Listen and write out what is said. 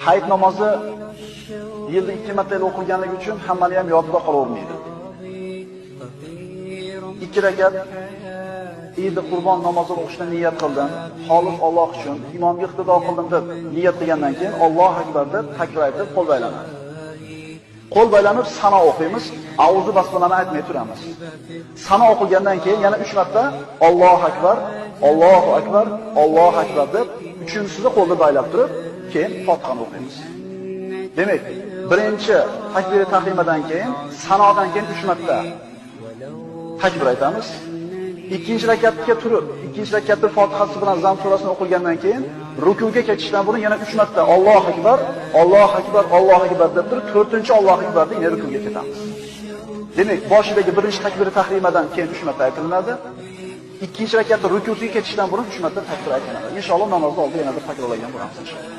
Hayit namozi yilda 2 marta o'qilganligi uchun hammani ham yodda qolavermaydi. 2 rakat Eid Qurbon namozini o'qishni niyat qildim. Xolis Alloh uchun imomga iqtido qildim deb niyat qilgandan keyin Alloh akbar deb takbir aytib qo'l baylanadi. Qo'l baylanib sana o'qiymiz, auzu basmalani aytmay turamiz. Sana o'qigandan keyin yana 3 marta Alloh akbar, Allohu akbar, Alloh akbar deb uchinchisida qo'lni baylab turib, keyin Fotihani o'qiymiz. Demak, birinchi takbir tahrimadan keyin sanodan keyin 3 marta takbir aytamiz. Ikkinchi rakatga turib, ikkinchi rakatda Fotihasi bilan Zam surasini o'qilgandan keyin rukuga ketishdan burun yana 3 marta Alloh akbar, Alloh akbar, Alloh akbar deb turib, 4-chi Alloh akbarda yana rukuga ketamiz. Demak, boshidagi birinchi takbir tahrimadan keyin 3 marta aytiladi. Ikkinchi rakatda rukuga ketishdan burun 3 marta takbir aytiladi. Inshaalloh namozda oldin yana bir takrorlagan bo'lamiz inshaalloh.